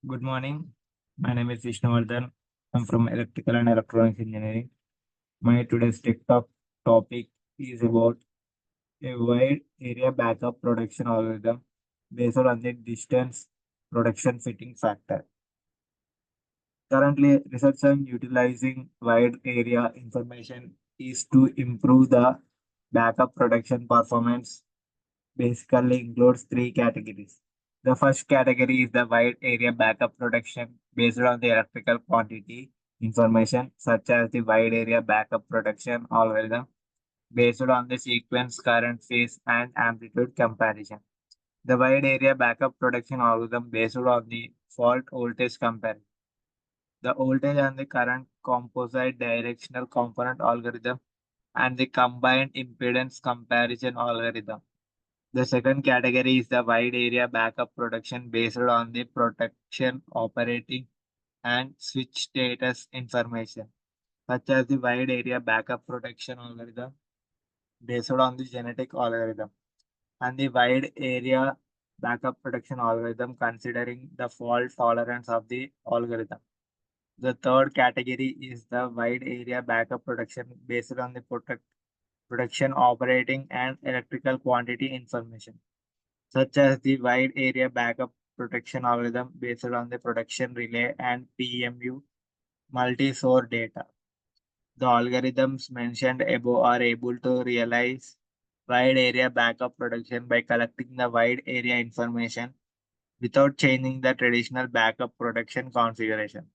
Good morning. My name is Vishnuvardhan. I'm from Electrical and Electronics Engineering. My today's topic is about a wide area backup production algorithm based on the distance production fitting factor. Currently, research on utilizing wide area information is to improve the backup production performance. Basically includes three categories. The first category is the wide area backup production based on the electrical quantity information, such as the wide area backup production algorithm based on the sequence, current phase, and amplitude comparison. The wide area backup production algorithm based on the fault voltage comparison. The voltage and the current composite directional component algorithm and the combined impedance comparison algorithm. The second category is the wide area backup protection based on the protection operating and switch status information, such as the wide area backup protection algorithm based on the genetic algorithm, and the wide area backup protection algorithm considering the fault tolerance of the algorithm. The third category is the wide area backup protection based on the protection operating and electrical quantity information, such as the wide area backup protection algorithm based on the production relay and PMU multi-source data. The algorithms mentioned above are able to realize wide area backup production by collecting the wide area information without changing the traditional backup production configuration.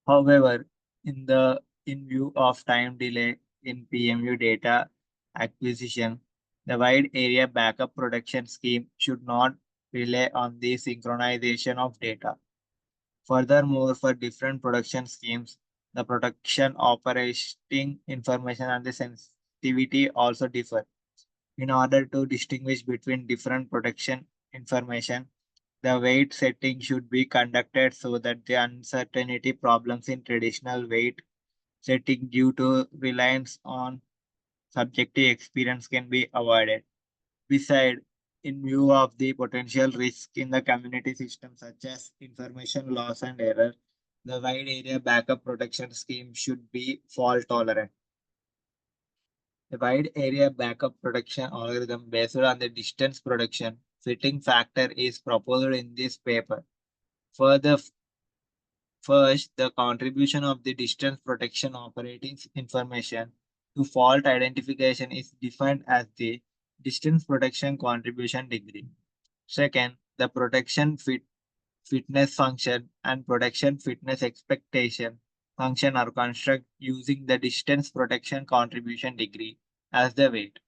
However, in view of time delay in PMU data acquisition, the wide area backup production scheme should not rely on the synchronization of data. Furthermore, for different production schemes, the production operating information and the sensitivity also differ. In order to distinguish between different production information, the weight setting should be conducted so that the uncertainty problems in traditional weight setting due to reliance on subjective experience can be avoided. Besides, in view of the potential risk in the community system such as information loss and error, the wide area backup protection scheme should be fault tolerant. The wide area backup protection algorithm based on the distance production fitting factor is proposed in this paper. Further, first, the contribution of the distance protection operating information to fault identification is defined as the distance protection contribution degree. Second, the fitness function and protection fitness expectation function are constructed using the distance protection contribution degree as the weight.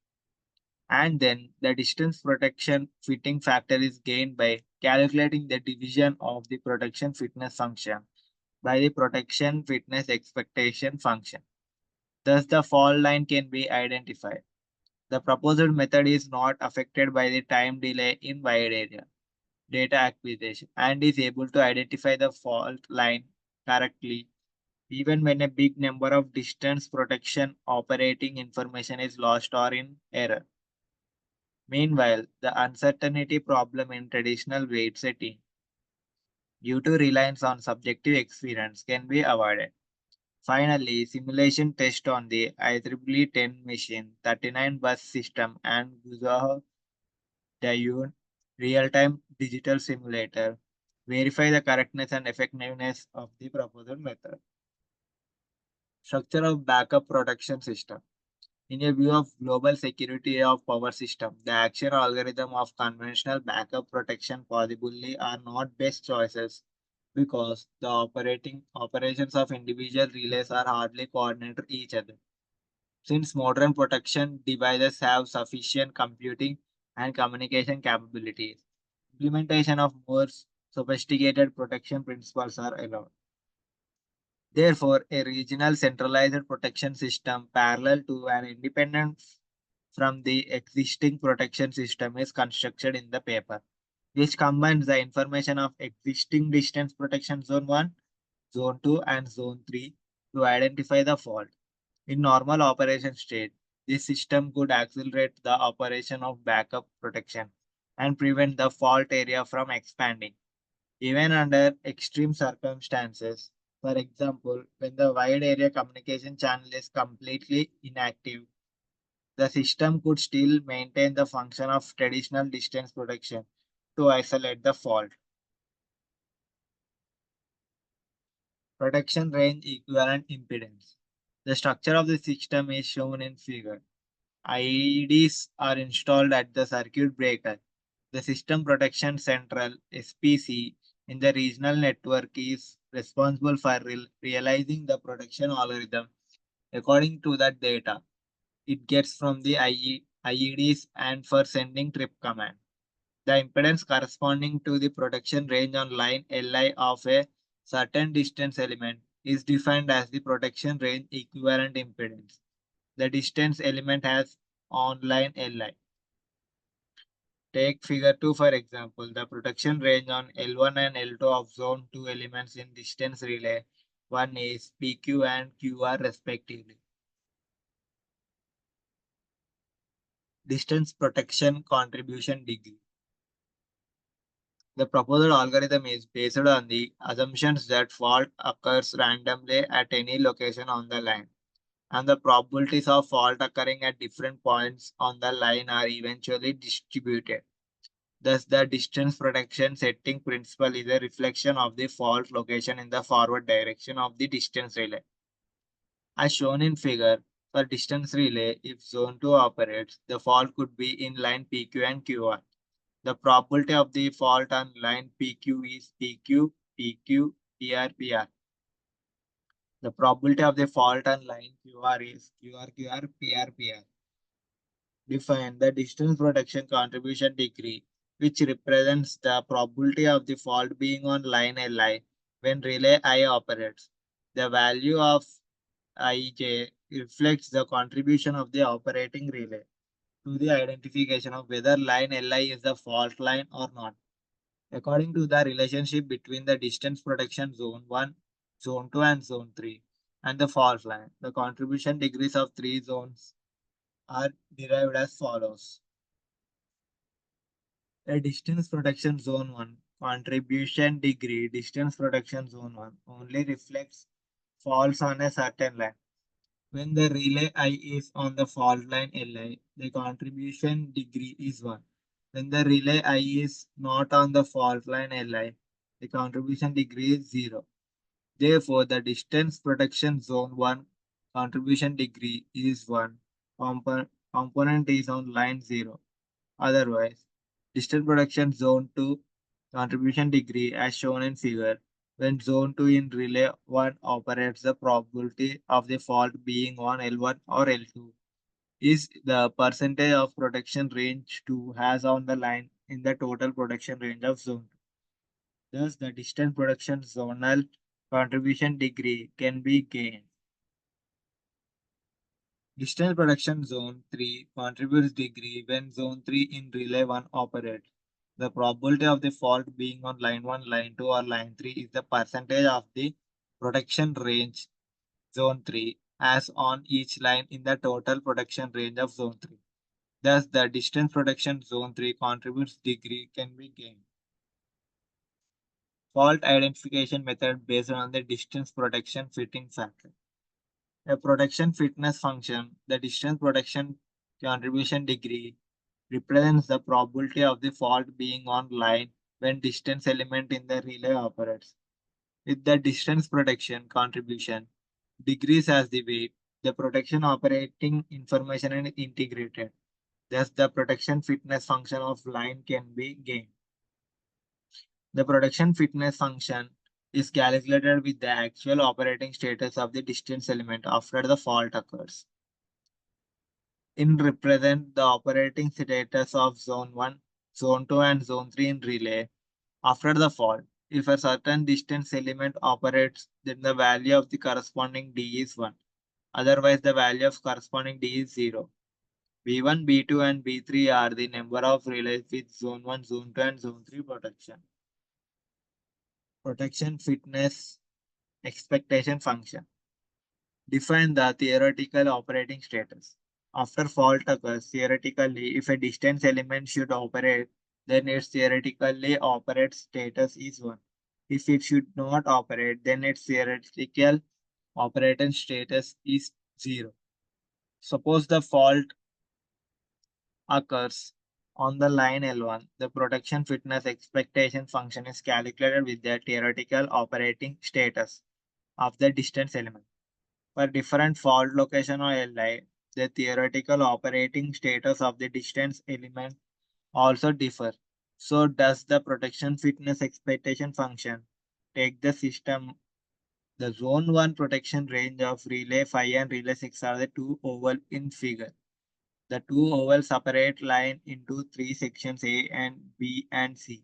And then the distance protection fitting factor is gained by calculating the division of the protection fitness function by the protection fitness expectation function. Thus, the fault line can be identified. The proposed method is not affected by the time delay in wide area data acquisition and is able to identify the fault line correctly even when a big number of distance protection operating information is lost or in error. Meanwhile, the uncertainty problem in traditional weight setting due to reliance on subjective experience can be avoided. Finally, simulation test on the IEEE 10 machine, 39 bus system, and Guzaho Dayun real-time digital simulator verify the correctness and effectiveness of the proposed method. Structure of backup protection system. In a view of global security of power system, the action algorithm of conventional backup protection possibly are not best choices because the operations of individual relays are hardly coordinated each other. Since modern protection devices have sufficient computing and communication capabilities, implementation of more sophisticated protection principles are allowed. Therefore, a regional centralized protection system parallel to and independent from the existing protection system is constructed in the paper, which combines the information of existing distance protection zone 1, zone 2, and zone 3 to identify the fault. In normal operation state, this system could accelerate the operation of backup protection and prevent the fault area from expanding. even under extreme circumstances. For example, when the wide area communication channel is completely inactive, the system could still maintain the function of traditional distance protection to isolate the fault. Protection range equivalent impedance. The structure of the system is shown in figure. IEDs are installed at the circuit breaker. The System Protection Central (SPC) in the regional network is responsible for realizing the protection algorithm according to the data it gets from the IEDs and for sending trip command. The impedance corresponding to the protection range on line Li of a certain distance element is defined as the protection range equivalent impedance. The distance element has on line Li. Take figure 2 for example. The protection range on L1 and L2 of zone 2 elements in distance relay 1 is PQ and QR respectively. Distance protection contribution degree. The proposed algorithm is based on the assumptions that fault occurs randomly at any location on the line, and the probabilities of fault occurring at different points on the line are eventually distributed. Thus, the distance protection setting principle is a reflection of the fault location in the forward direction of the distance relay. As shown in figure, for distance relay, if zone 2 operates, the fault could be in line PQ and QR. The probability of the fault on line PQ is PQ, PQ, PR, PR. The probability of the fault on line QR is QR, QR, PR, PR. Define the distance protection contribution degree, which represents the probability of the fault being on line Li when relay I operates. The value of Ij reflects the contribution of the operating relay to the identification of whether line Li is the fault line or not. According to the relationship between the distance protection zone 1, zone 2, and zone 3, and the fault line, the contribution degrees of three zones are derived as follows. A distance protection zone 1 contribution degree distance protection zone 1 only reflects faults on a certain line. When the relay I is on the fault line Li, the contribution degree is 1. When the relay I is not on the fault line Li, the contribution degree is 0. Therefore, the distance protection zone 1 contribution degree is 1. Component is on line 0. Otherwise, distance protection zone 2 contribution degree as shown in figure. When zone 2 in relay 1 operates, the probability of the fault being on L1 or L2 is the percentage of protection range 2 has on the line in the total protection range of zone 2. Thus, the distance protection zonal contribution degree can be gained. Distance protection zone 3 contributes degree when zone 3 in relay 1 operates. The probability of the fault being on line 1, line 2, or line 3 is the percentage of the protection range zone 3 as on each line in the total protection range of zone 3. Thus, the distance protection zone 3 contributes degree can be gained. Fault identification method based on the distance protection fitting factor. A protection fitness function, the distance protection contribution degree, represents the probability of the fault being on line when distance element in the relay operates. With the distance protection contribution degrees as the weight, the protection operating information is integrated. Thus, the protection fitness function of line can be gained. The protection fitness function is calculated with the actual operating status of the distance element after the fault occurs. In represent the operating status of zone 1, zone 2, and zone 3 in relay after the fault. If a certain distance element operates, then the value of the corresponding D is 1. Otherwise, the value of corresponding D is 0. B1, B2, and B3 are the number of relays with zone 1, zone 2, and zone 3 protection. Protection fitness expectation function. Define the theoretical operating status. After fault occurs, theoretically, if a distance element should operate, then its theoretically operate status is 1. If it should not operate, then its theoretical operating status is 0. Suppose the fault occurs on the line L1, the protection fitness expectation function is calculated with the theoretical operating status of the distance element. For different fault location on Li, the theoretical operating status of the distance element also differ. So does the protection fitness expectation function. Take the system. The zone 1 protection range of relay 5 and relay 6 are the two oval in figure. The two ovals separate line into three sections A and B and C.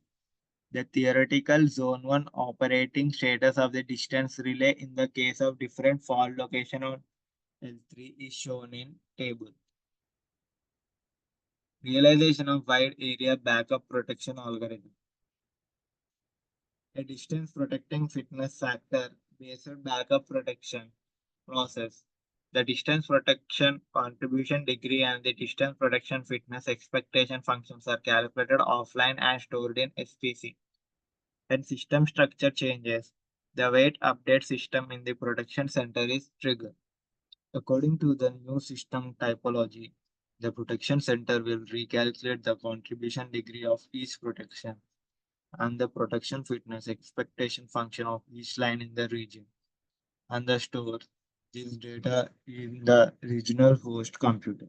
The theoretical zone 1 operating status of the distance relay in the case of different fault location on L3 is shown in table. Realization of wide area backup protection algorithm. A distance protecting fitness factor based backup protection process. The distance protection contribution degree and the distance protection fitness expectation functions are calculated offline and stored in SPC. When system structure changes, the weight update system in the protection center is triggered. According to the new system typology, the protection center will recalculate the contribution degree of each protection and the protection fitness expectation function of each line in the region and the store this data in the regional host computer.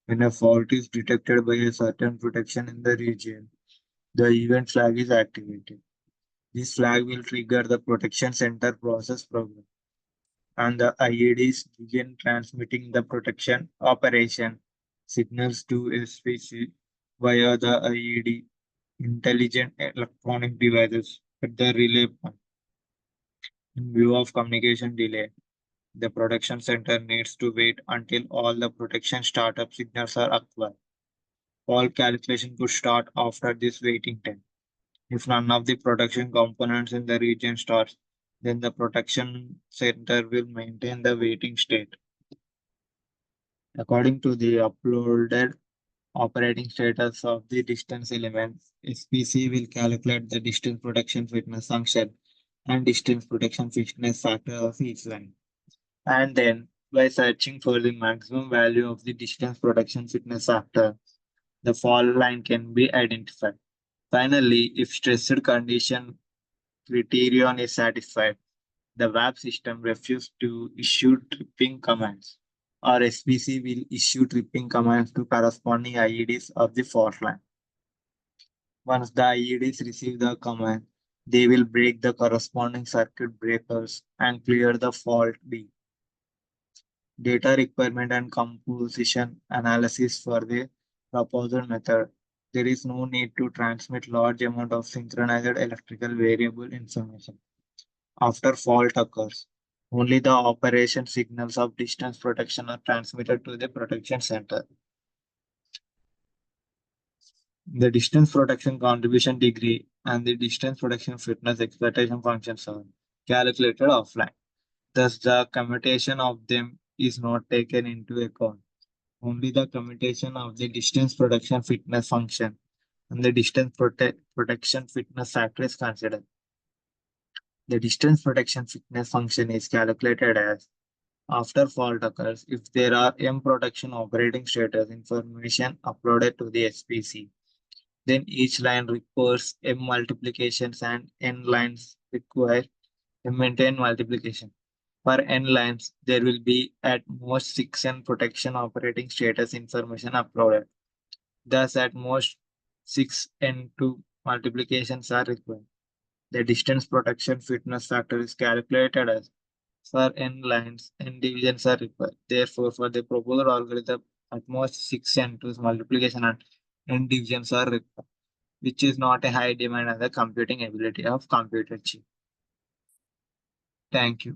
When a fault is detected by a certain protection in the region, the event flag is activated. This flag will trigger the protection center process program, and the IEDs begin transmitting the protection operation signals to SPC via the IED intelligent electronic devices at the relay point. In view of communication delay, the production center needs to wait until all the protection startup signals are acquired. All calculation could start after this waiting time. If none of the production components in the region starts, then the protection center will maintain the waiting state. According to the uploaded operating status of the distance element, SPC will calculate the distance protection fitness function and distance protection fitness factor of each line. And then, by searching for the maximum value of the distance protection fitness factor, the fault line can be identified. Finally, if stressed condition criterion is satisfied, the WAP system refuses to issue tripping commands, or SPC will issue tripping commands to corresponding IEDs of the fault line. Once the IEDs receive the command, they will break the corresponding circuit breakers and clear the fault B. Data requirement and composition analysis for the proposed method. There is no need to transmit large amount of synchronized electrical variable information. After fault occurs, only the operation signals of distance protection are transmitted to the protection center. The distance protection contribution degree and the distance protection fitness expectation functions are calculated offline. Thus, the commutation of them is not taken into account. Only the commutation of the distance protection fitness function and the distance protection fitness factor is considered. The distance protection fitness function is calculated as after fault occurs if there are M protection operating status information uploaded to the SPC. Then each line requires M multiplications and N lines require M and N multiplication. For N lines, there will be at most 6 N protection operating status information uploaded. Thus, at most 6 N2 multiplications are required. The distance protection fitness factor is calculated as for N lines, N divisions are required. Therefore, for the proposed algorithm, at most 6 N2's multiplication and N divisions are required, which is not a high demand on the computing ability of computer chip. Thank you.